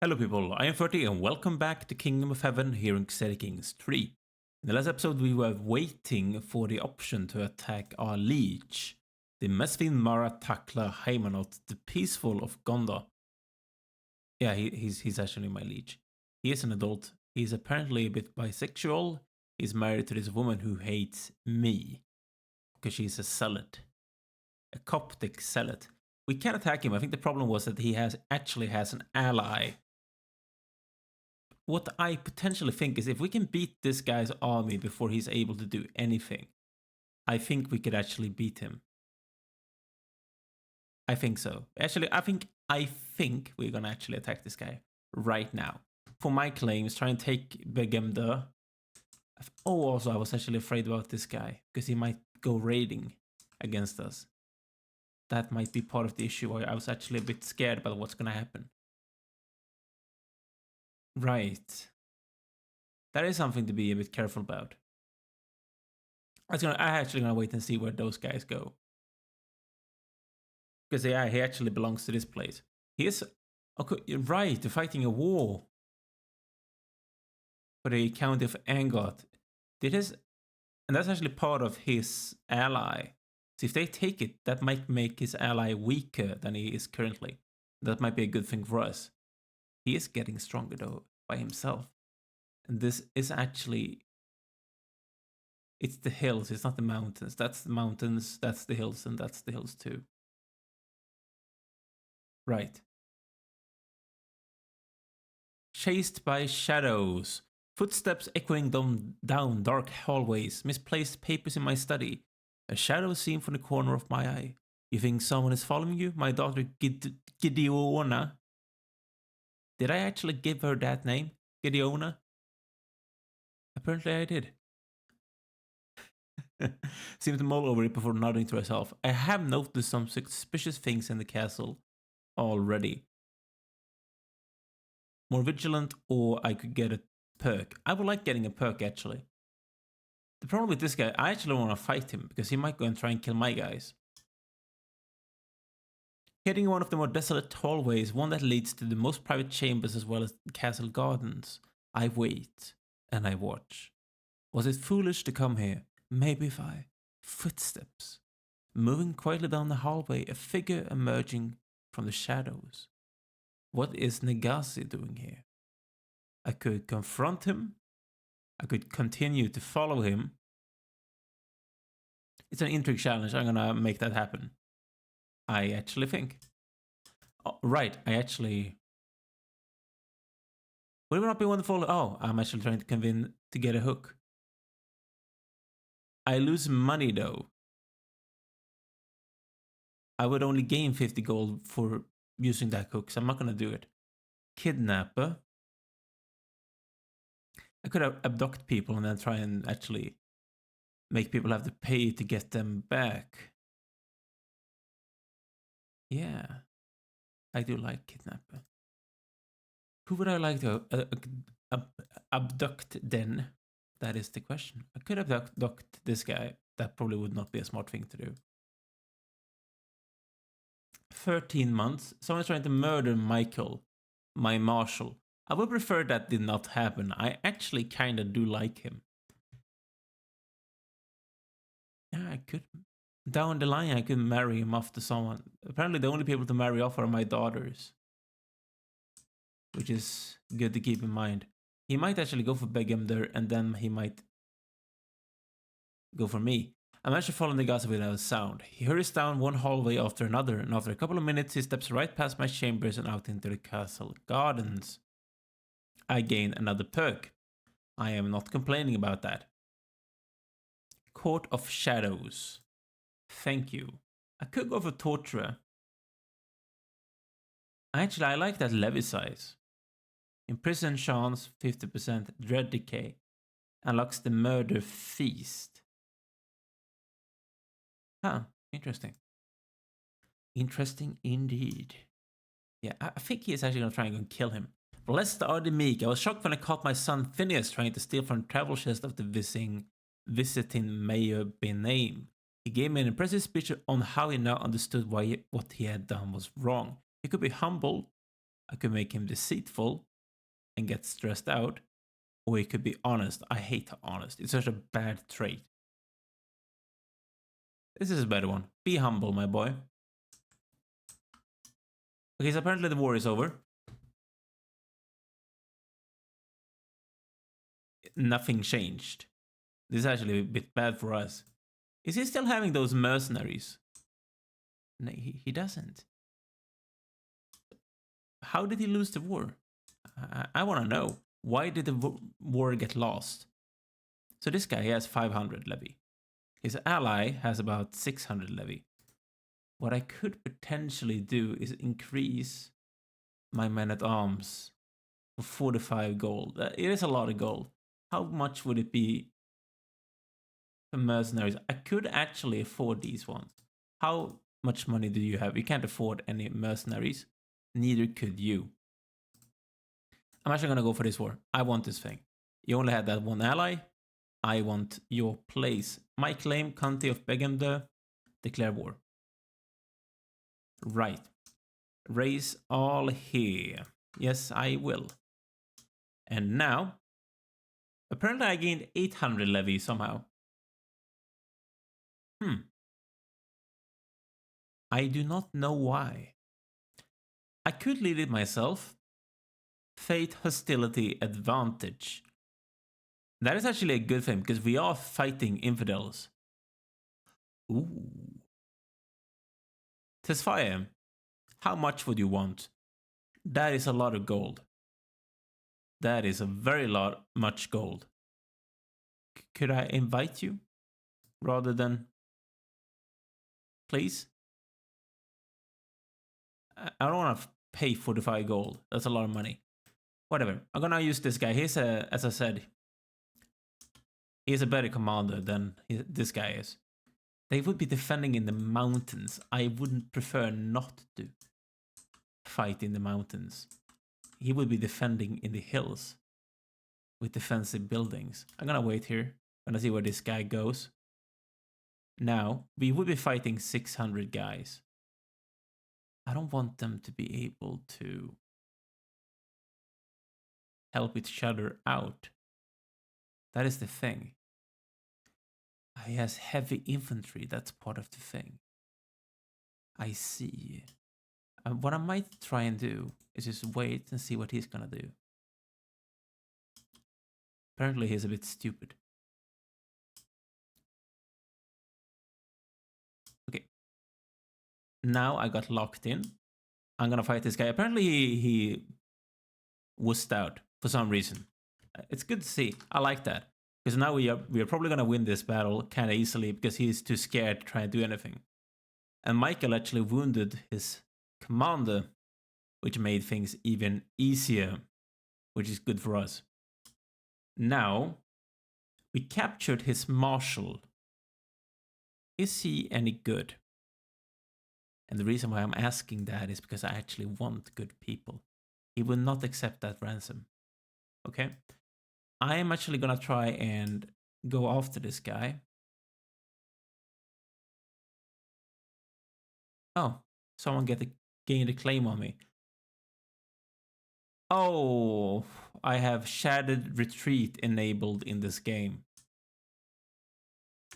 Hello people, I am 30 and welcome back to Kingdom of Heaven here in Crusader Kings 3. In the last episode we were waiting for the option to attack our liege, the Mesvin Mara Takla Haymanot, the peaceful of Gondor. Yeah, he's actually my liege. He is an adult. He's apparently a bit bisexual. He's married to this woman who hates me because she's a zealot, a Coptic zealot. We can attack him. I think the problem was that he actually has an ally. What I potentially think is if we can beat this guy's army before he's able to do anything, I think we could actually beat him. I think so. Actually, I think we're gonna actually attack this guy right now. For my claims, try and take Begemder. Oh, also I was actually afraid about this guy because he might go raiding against us. That might be part of the issue. I was actually a bit scared about what's gonna happen. Right. That is something to be a bit careful about. I'm actually gonna wait and see where those guys go. Because yeah, he actually belongs to this place. He is okay, right, fighting a war for the county of Angot. And that's actually part of his ally. So if they take it, that might make his ally weaker than he is currently. That might be a good thing for us. He is getting stronger though by himself. And this is actually, it's the hills, it's not the mountains. That's the mountains, that's the hills, and that's the hills too. Right. Chased by shadows. Footsteps echoing down dark hallways. Misplaced papers in my study. A shadow seen from the corner of my eye. You think someone is following you? My daughter Gideona. Did I actually give her that name? Gideona? Apparently I did. Seemed to mull over it before nodding to herself. I have noticed some suspicious things in the castle already. More vigilant, or I could get a perk. I would like getting a perk actually. The problem with this guy, I actually want to fight him because he might go and try and kill my guys. Hitting one of the more desolate hallways, one that leads to the most private chambers as well as castle gardens. I wait and I watch. Was it foolish to come here? Maybe if I. Footsteps. Moving quietly down the hallway, a figure emerging from the shadows. What is Negasi doing here? I could confront him. I could continue to follow him. It's an intrigue challenge. I'm gonna make that happen. I actually think. Oh, right, I actually. Would it not be wonderful? Oh, I'm actually trying to convince to get a hook. I lose money though. I would only gain 50 gold for using that hook, so I'm not gonna do it. Kidnapper. I could abduct people and then try and actually make people have to pay to get them back. Yeah, I do like kidnapper. Who would I like to abduct then? That is the question. I could abduct this guy. That probably would not be a smart thing to do. 13 months. Someone's trying to murder Michael, my marshal. I would prefer that did not happen. I actually kind of do like him. Yeah, I could. Down the line, I could marry him off to someone. Apparently, the only people to marry off are my daughters, which is good to keep in mind. He might actually go for Begemder, and then he might go for me. I'm actually following the gossip without a sound. He hurries down one hallway after another, and after a couple of minutes, he steps right past my chambers and out into the castle gardens. I gain another perk. I am not complaining about that. Court of Shadows. Thank you. I could go for Torturer. Actually, I like that levy size. Imprison chance 50%, dread decay. Unlocks the murder feast. Huh, interesting. Interesting indeed. Yeah, I think he's actually gonna try and kill him. Blessed are the meek. I was shocked when I caught my son Phineas trying to steal from the travel chest of the visiting mayor Benaim. He gave me an impressive speech on how he now understood what he had done was wrong. He could be humble, I could make him deceitful and get stressed out, or he could be honest. I hate honest. It's such a bad trait. This is a better one. Be humble, my boy. Okay, so apparently the war is over. Nothing changed. This is actually a bit bad for us. Is he still having those mercenaries? No, he doesn't. How did he lose the war? I want to know. Why did the war get lost? So this guy, he has 500 levy. His ally has about 600 levy. What I could potentially do is increase my men-at-arms for 45 gold. It is a lot of gold. How much would it be for mercenaries? I could actually afford these ones. How much money do you have? You can't afford any mercenaries. Neither could you. I'm actually going to go for this war. I want this thing. You only had that one ally. I want your place. My claim, County of Begemde, declare war. Right. Raise all here. Yes, I will. And now, apparently I gained 800 levy somehow. I do not know why. I could lead it myself. Fate, hostility, advantage. That is actually a good thing because we are fighting infidels. Ooh. Tesfaye, how much would you want? That is a lot of gold. That is a very much gold. Could I invite you rather than... Please? I don't want to pay 45 gold. That's a lot of money. Whatever. I'm gonna use this guy. He's a, as I said, he's a better commander than this guy is. They would be defending in the mountains. I wouldn't prefer not to fight in the mountains. He would be defending in the hills with defensive buildings. I'm gonna wait here. I'm gonna see where this guy goes. Now, we would be fighting 600 guys. I don't want them to be able to help each other out. That is the thing. He has heavy infantry. That's part of the thing. I see. What I might try and do is just wait and see what he's gonna do. Apparently he's a bit stupid. Okay. Now I got locked in. I'm gonna fight this guy. Apparently he wussed out for some reason. It's good to see. I like that. Because now we are probably gonna win this battle kind of easily because he's too scared to try and do anything. And Michael actually wounded his commander, which made things even easier, which is good for us. Now, we captured his marshal. Is he any good? And the reason why I'm asking that is because I actually want good people. He will not accept that ransom. Okay? I am actually gonna try and go after this guy. Oh, someone gained a claim on me. Oh, I have Shattered Retreat enabled in this game.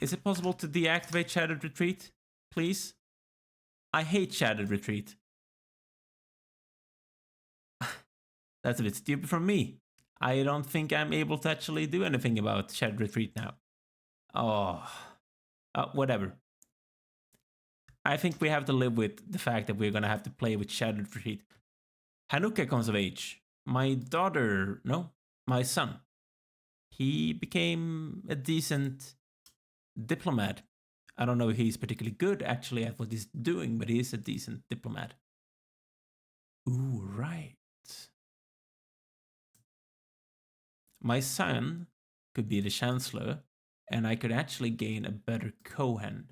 Is it possible to deactivate Shattered Retreat, please? I hate Shattered Retreat. That's a bit stupid from me. I don't think I'm able to actually do anything about Shattered Retreat now. Oh, whatever. I think we have to live with the fact that we're gonna have to play with Shattered Retreat. Hanukkah comes of age. My daughter, no, my son. He became a decent diplomat. I don't know if he's particularly good actually at what he's doing, but he is a decent diplomat. Ooh, right. My son could be the chancellor, and I could actually gain a better Cohen.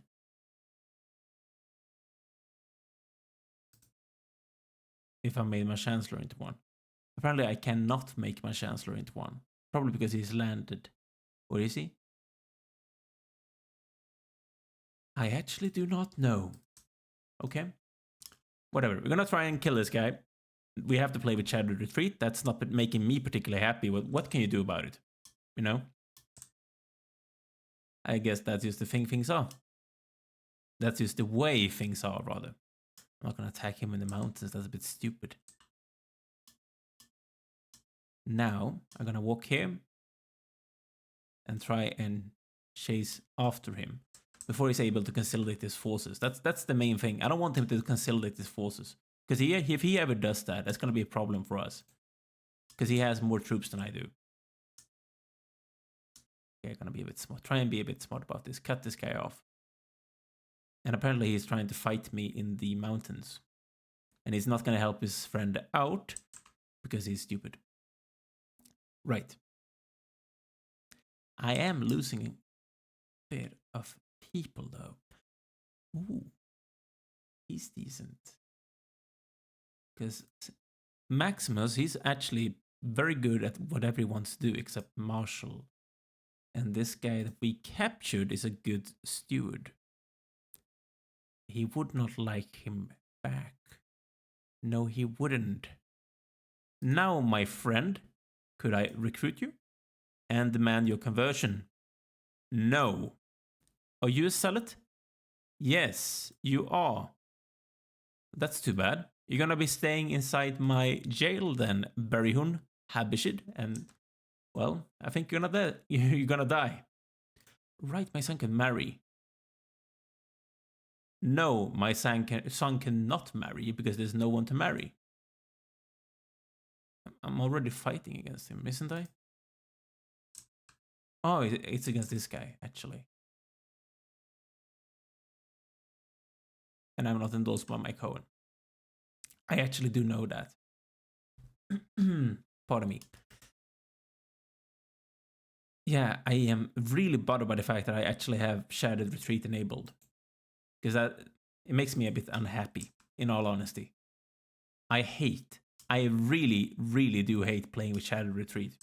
If I made my chancellor into one. Apparently I cannot make my chancellor into one. Probably because he's landed. Where is he? I actually do not know. Okay. Whatever. We're gonna try and kill this guy. we have to play with Shadow Retreat. That's not making me particularly happy. What can you do about it? You know? I guess that's just the thing things are. That's just the way things are, rather. I'm not going to attack him in the mountains. That's a bit stupid. Now, I'm going to walk here and try and chase after him before he's able to consolidate his forces. That's the main thing. I don't want him to consolidate his forces. Because if he ever does that, that's going to be a problem for us. Because he has more troops than I do. Okay, I'm going to be a bit smart. Try and be a bit smart about this. Cut this guy off. And apparently he's trying to fight me in the mountains. And he's not going to help his friend out because he's stupid. Right. I am losing a bit of people, though. Ooh. He's decent. Because Maximus, he's actually very good at whatever he wants to do except marshal. And this guy that we captured is a good steward. He would not like him back. No, he wouldn't. Now, my friend, could I recruit you and demand your conversion? No. Are you a zealot? Yes, you are. That's too bad. You're gonna be staying inside my jail then, Berihun Habishid, and well, I think you're gonna die. Right, my son can marry. No, my son cannot marry because there's no one to marry. I'm already fighting against him, isn't I? Oh, it's against this guy, actually. And I'm not endorsed by my Cohen. I actually do know that. Pardon me. Yeah, I am really bothered by the fact that I actually have Shadowed Retreat enabled. Because it makes me a bit unhappy, in all honesty. I really, really do hate playing with Shadowed Retreat.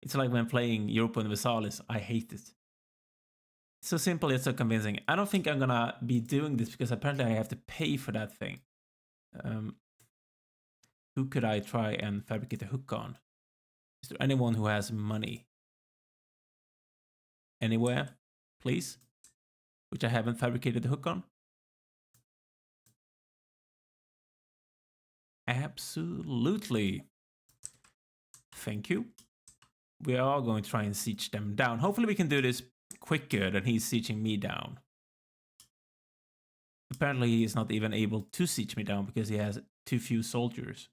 It's like when playing Europa Universalis, I hate it. So simple yet so convincing. I don't think I'm gonna be doing this because apparently I have to pay for that thing. Who could I try and fabricate a hook on? Is there anyone who has money? Anywhere, please? Which I haven't fabricated the hook on? Absolutely. Thank you. We are going to try and siege them down. Hopefully we can do this quicker than he's sieging me down. Apparently he is not even able to siege me down because he has too few soldiers.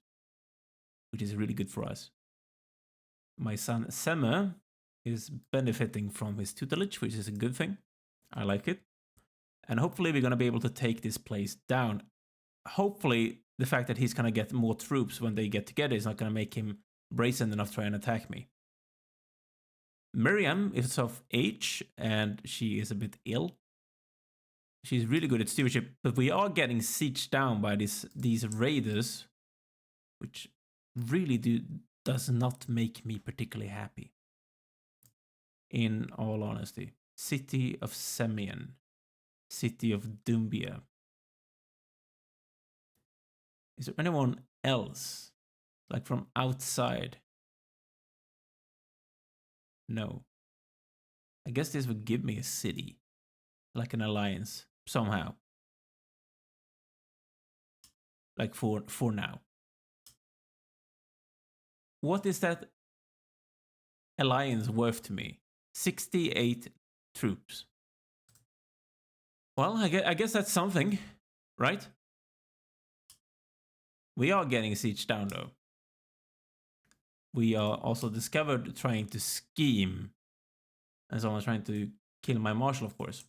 Which is really good for us. My son Sema is benefiting from his tutelage, which is a good thing. I like it. And hopefully we're going to be able to take this place down. Hopefully the fact that he's going to get more troops when they get together is not going to make him brazen enough to try and attack me. Miriam is of age and she is a bit ill. She's really good at stewardship, but we are getting sieged down by these raiders, which really does not make me particularly happy. In all honesty. City of Semyon. City of Dumbia. Is there anyone else? Like from outside? No. I guess this would give me a city. Like an alliance. Somehow. Like for now. What is that alliance worth to me? 68 troops. Well, I guess that's something, right? We are getting sieged down, though. We are also discovered trying to scheme. And someone's trying to kill my marshal, of course.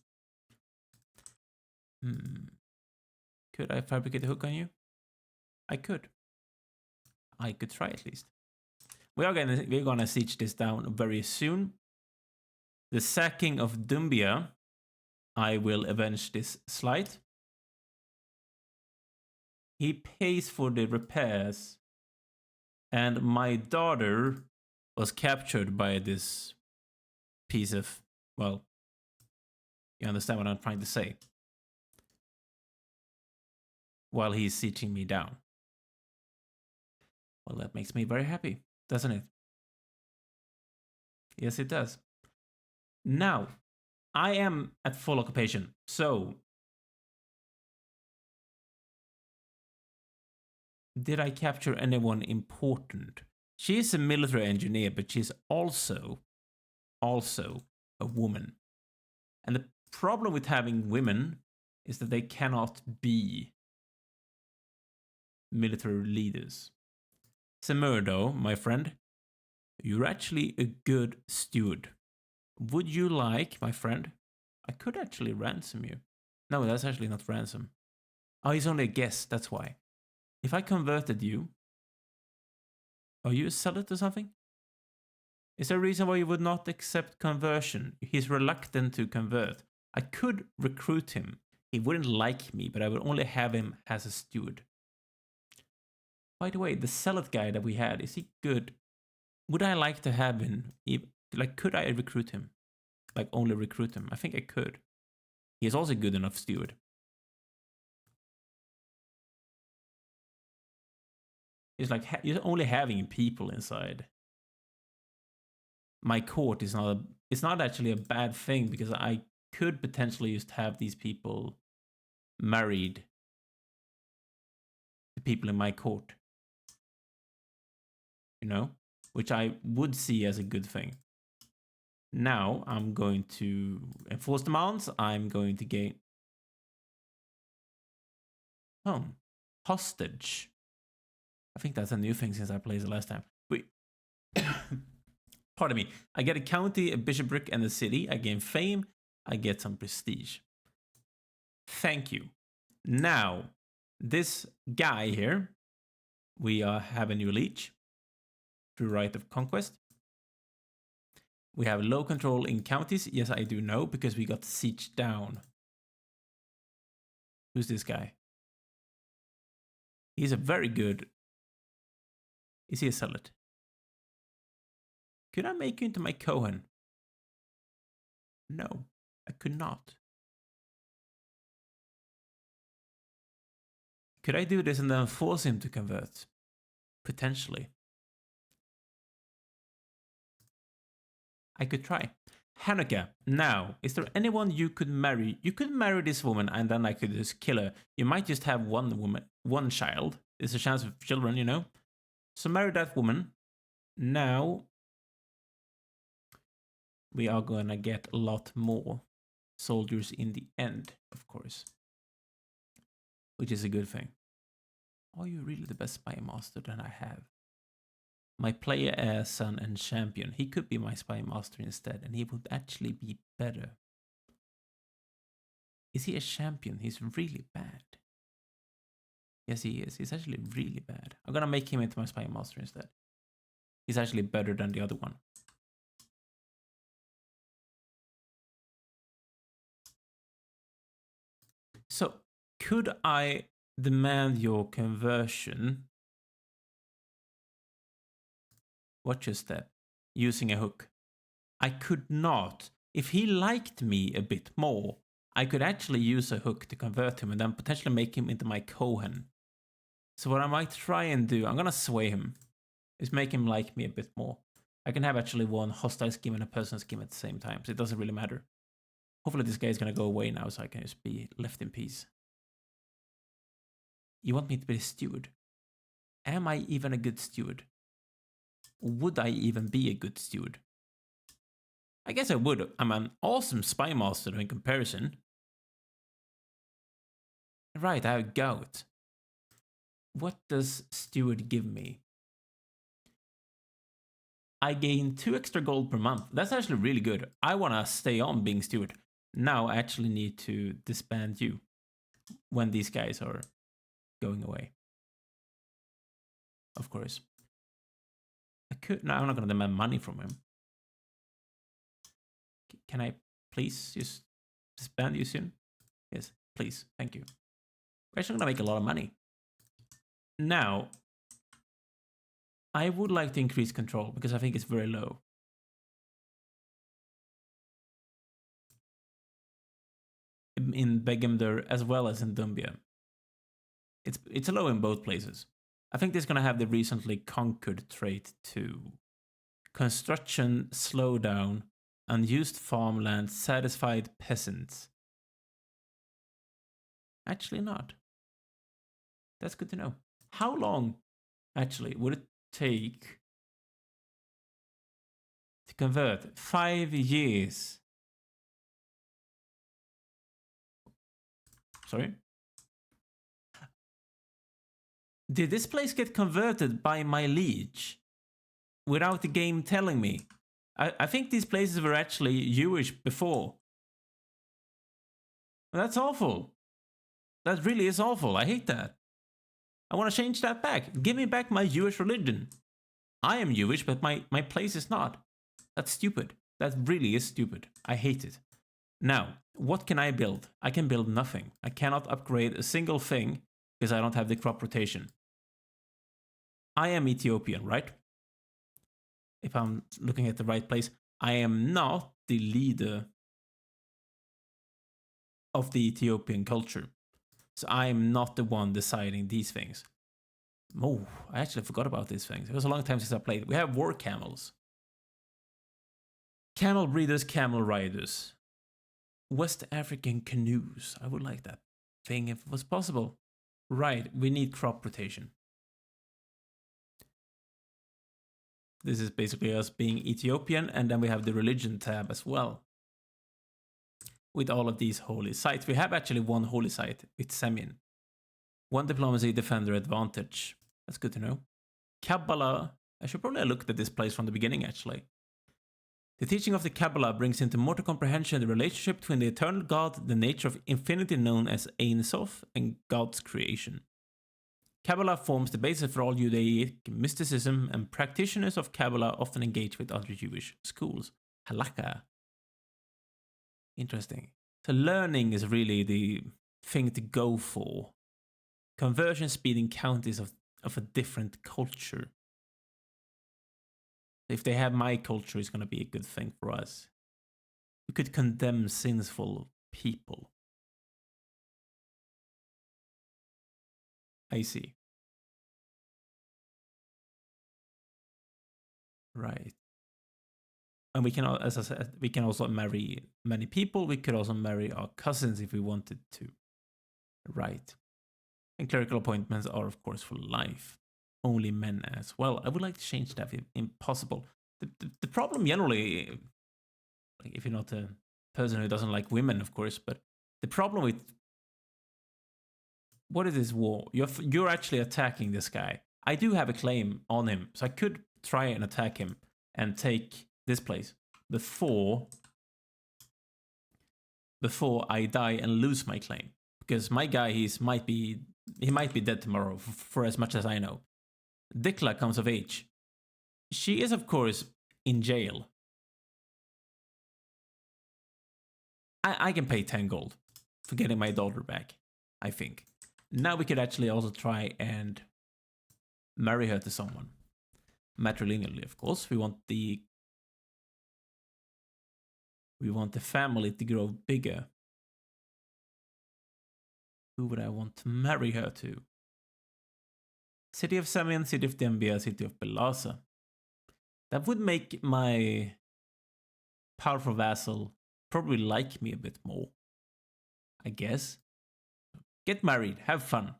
Could I fabricate a hook on you? I could. I could try at least. We're gonna siege this down very soon. The sacking of Dumbia. I will avenge this slight. He pays for the repairs. And my daughter was captured by this piece of, well, you understand what I'm trying to say. While he's sieging me down. Well, that makes me very happy, doesn't it? Yes, it does. Now, I am at full occupation, so did I capture anyone important? She is a military engineer, but she's also a woman. And the problem with having women is that they cannot be military leaders. Semurdo, my friend, you're actually a good steward. Would you like, my friend? I could actually ransom you. No, that's actually not ransom. Oh, he's only a guest, that's why. If I converted you, are you a zealot or something? Is there a reason why you would not accept conversion? He's reluctant to convert. I could recruit him. He wouldn't like me, but I would only have him as a steward. By the way, the zealot guy that we had, is he good? Would I like to have him? Like, could I recruit him? Like, only recruit him? I think I could. He is also good enough steward. It's like you're only having people inside. My court is not it's not actually a bad thing because I could potentially just have these people married to people in my court. You know? Which I would see as a good thing. Now I'm going to enforce demands. I'm going to gain hostage. I think that's a new thing since I played the last time. Wait. Pardon me. I get a county, a bishopric, and a city. I gain fame. I get some prestige. Thank you. Now, this guy here, we have a new leech through right of conquest. We have low control in counties. Yes, I do know because we got sieged down. Who's this guy? He's a very good. Is he a zealot? Could I make you into my Cohen? No, I could not. Could I do this and then force him to convert? Potentially. I could try. Hanukkah, now, is there anyone you could marry? You could marry this woman and then I could just kill her. You might just have one woman, one child. There's a chance of children, you know? So marry that woman. Now, we are gonna get a lot more soldiers in the end, of course. Which is a good thing. Are you really the best spy master that I have? My player, son, and champion. He could be my spy master instead, and he would actually be better. Is he a champion? He's really bad. Yes, he is. He's actually really bad. I'm gonna make him into my spy master instead. He's actually better than the other one. So, could I demand your conversion? Watch your step. Using a hook. I could not. If he liked me a bit more, I could actually use a hook to convert him and then potentially make him into my Cohen. So what I might try and do, I'm gonna sway him, is make him like me a bit more. I can have actually one hostile scheme and a personal scheme at the same time, so it doesn't really matter. Hopefully this guy is gonna go away now so I can just be left in peace. You want me to be a steward? Am I even a good steward? Would I even be a good steward? I guess I would. I'm an awesome spy master in comparison. Right, I have gout. What does steward give me? I gain 2 extra gold per month. That's actually really good. I want to stay on being steward. Now I actually need to disband you when these guys are going away. Of course. I could. No, I'm not going to demand money from him. Can I please just disband you soon? Yes, please. Thank you. We're actually going to make a lot of money. Now, I would like to increase control because I think it's very low. In Begemder as well as in Dumbia. It's low in both places. I think this is going to have the recently conquered trait too. Construction slowdown, unused farmland, satisfied peasants. Actually not. That's good to know. How long, actually, would it take to convert? 5 years. Sorry? Did this place get converted by my liege without the game telling me? I think these places were actually Jewish before. That's awful. That really is awful. I hate that. I want to change that back. Give me back my Jewish religion. I am Jewish, but my place is not. That's stupid. That really is stupid. I hate it. Now, what can I build? I can build nothing. I cannot upgrade a single thing because I don't have the crop rotation. I am Ethiopian, right? If I'm looking at the right place, I am not the leader of the Ethiopian culture. So I am not the one deciding these things. Oh, I actually forgot about these things. It was a long time since I played. We have war camels. Camel breeders, camel riders. West African canoes. I would like that thing if it was possible. Right, we need crop rotation. This is basically us being Ethiopian, and then we have the religion tab as well. With all of these holy sites. We have actually one holy site with Semyon. One diplomacy defender advantage. That's good to know. Kabbalah. I should probably have looked at this place from the beginning, actually. The teaching of the Kabbalah brings into mortal comprehension the relationship between the eternal God, the nature of infinity known as Ein Sof, and God's creation. Kabbalah forms the basis for all Judaic mysticism, and practitioners of Kabbalah often engage with other Jewish schools. Halakha. Interesting. So learning is really the thing to go for. Conversion speed in counties of a different culture. If they have my culture, it's going to be a good thing for us. We could condemn sinful people. I see. Right. And we can, as I said, we can also marry many people. We could also marry our cousins if we wanted to. Right. And clerical appointments are, of course, for life. Only men as well. I would like to change that if impossible. The problem generally, like if you're not a person who doesn't like women, of course, but the problem with what is this war? You're actually attacking this guy. I do have a claim on him, so I could try and attack him and take this place before I die and lose my claim. Because my guy, he might be dead tomorrow, for as much as I know. Dikla comes of age. She is, of course, in jail. I can pay 10 gold for getting my daughter back, I think. Now we could actually also try and marry her to someone. Matrilineally, of course. We want the family to grow bigger. Who would I want to marry her to? City of Semyon, City of Dembia, City of Belasa. That would make my powerful vassal probably like me a bit more. I guess. Get married, have fun.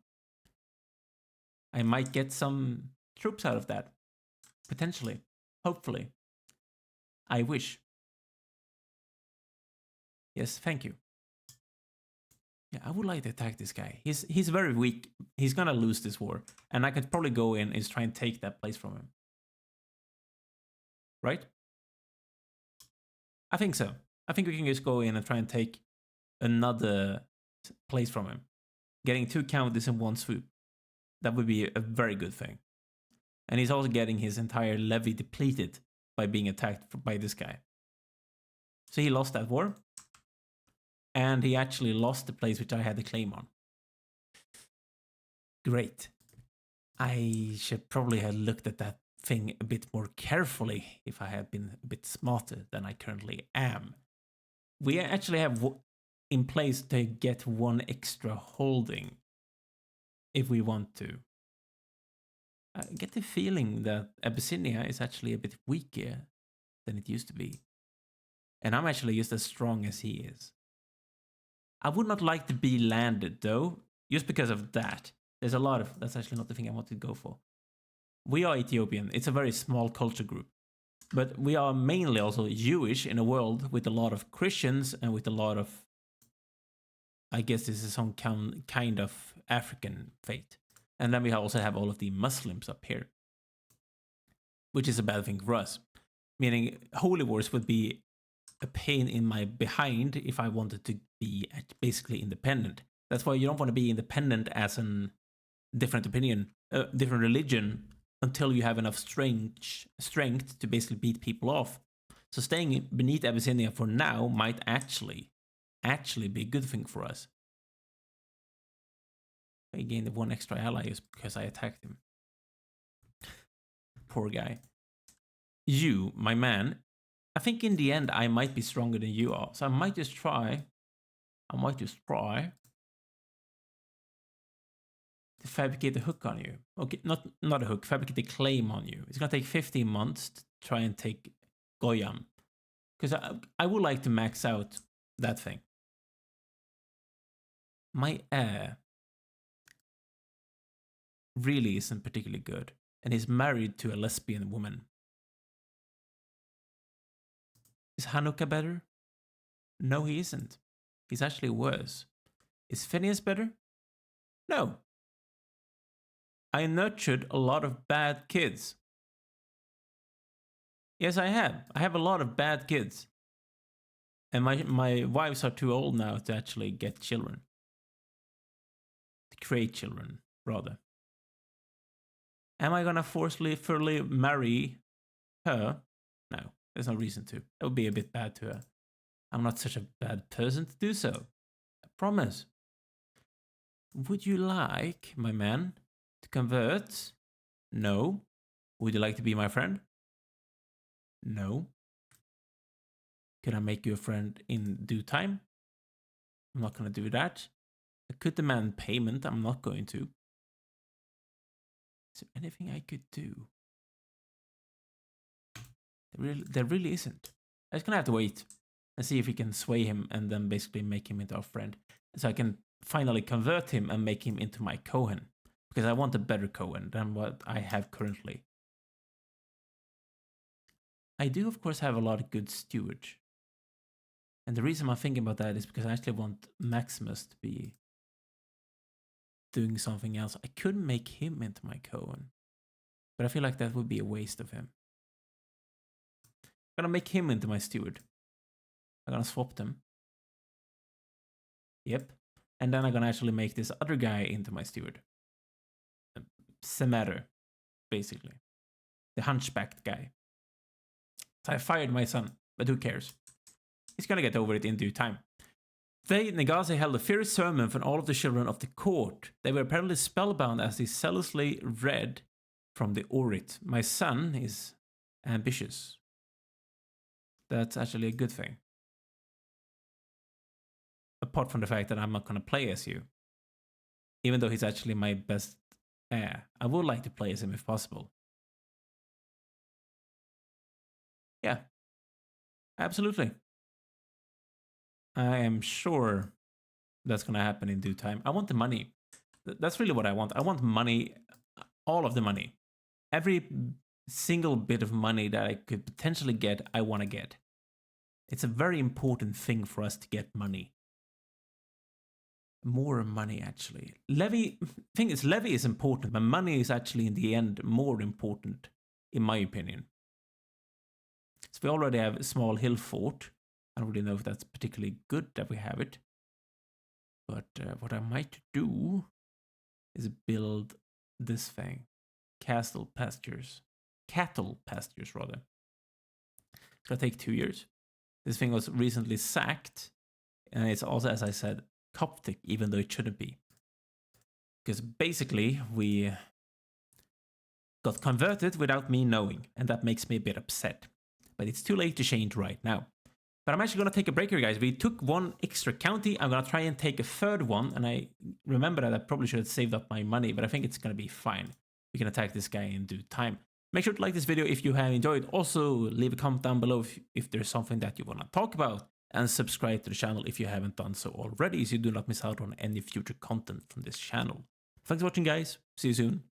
I might get some troops out of that. Potentially. Hopefully. I wish. Yes, thank you. Yeah, I would like to attack this guy. He's very weak. He's gonna lose this war. And I could probably go in and try and take that place from him. Right? I think so. I think we can just go in and try and take another place from him. Getting 2 counties in one swoop. That would be a very good thing. And he's also getting his entire levy depleted by being attacked by this guy. So he lost that war. And he actually lost the place which I had the claim on. Great. I should probably have looked at that thing a bit more carefully if I had been a bit smarter than I currently am. We actually have in place to get 1 extra holding if we want to. I get the feeling that Abyssinia is actually a bit weaker than it used to be. And I'm actually just as strong as he is. I would not like to be landed, though, just because of that. There's a lot of... That's actually not the thing I wanted to go for. We are Ethiopian. It's a very small culture group. But we are mainly also Jewish in a world with a lot of Christians and with a lot of... I guess this is some kind of African faith. And then we also have all of the Muslims up here. Which is a bad thing for us. Meaning holy wars would be a pain in my behind if I wanted to be basically independent. That's why you don't want to be independent as a different opinion, different religion, until you have enough strength to basically beat people off. So staying beneath Abyssinia for now might actually be a good thing for us. I gained one extra ally just because I attacked him. Poor guy. You, my man, I think in the end I might be stronger than you are. So I might just try. To fabricate a hook on you. Okay, not a hook, fabricate a claim on you. It's gonna take 15 months to try and take Goyam. Because I would like to max out that thing. My heir really isn't particularly good. And he's married to a lesbian woman. Is Hanukkah better? No, he isn't. He's actually worse. Is Phineas better? No. I nurtured a lot of bad kids. Yes, I have. I have a lot of bad kids. And my wives are too old now to actually get children. To create children, rather. Am I gonna forcefully marry her? No, there's no reason to. That would be a bit bad to her. I'm not such a bad person to do so. I promise. Would you like, my man, to convert? No. Would you like to be my friend? No. Can I make you a friend in due time? I'm not going to do that. I could demand payment. I'm not going to. Is there anything I could do? There really isn't. I'm just going to have to wait and see if we can sway him and then basically make him into our friend. So I can finally convert him and make him into my Cohen. Because I want a better Cohen than what I have currently. I do, of course, have a lot of good stewards. And the reason I'm thinking about that is because I actually want Maximus to be doing something else. I could make him into my Cohen. But I feel like that would be a waste of him. I'm gonna make him into my steward. I'm gonna swap them. Yep. And then I'm gonna actually make this other guy into my steward. Semeter, basically. The hunchbacked guy. So I fired my son, but who cares? He's gonna get over it in due time. They, Negase, held a fierce sermon for all of the children of the court. They were apparently spellbound as they zealously read from the Orit. My son is ambitious. That's actually a good thing. Apart from the fact that I'm not going to play as you. Even though he's actually my best heir. I would like to play as him if possible. Yeah. Absolutely. I am sure that's going to happen in due time. I want the money. That's really what I want. I want money. All of the money. Every single bit of money that I could potentially get, I want to get. It's a very important thing for us to get money. More money, actually. Levy is important, but money is actually in the end more important, in my opinion. So we already have a small hill fort. I don't really know if that's particularly good that we have it. But what I might do is build this thing. Cattle pastures, rather. It's gonna take 2 years. This thing was recently sacked, and it's also, as I said, Coptic, even though it shouldn't be. Because basically, we got converted without me knowing, and that makes me a bit upset. But it's too late to change right now. But I'm actually gonna take a break here, guys. We took one extra county. I'm gonna try and take a third one, and I remember that I probably should have saved up my money, but I think it's gonna be fine. we can attack this guy in due time. Make sure to like this video if you have enjoyed. Also, leave a comment down below if there's something that you want to talk about. And subscribe to the channel if you haven't done so already, so you do not miss out on any future content from this channel. Thanks for watching, guys. See you soon.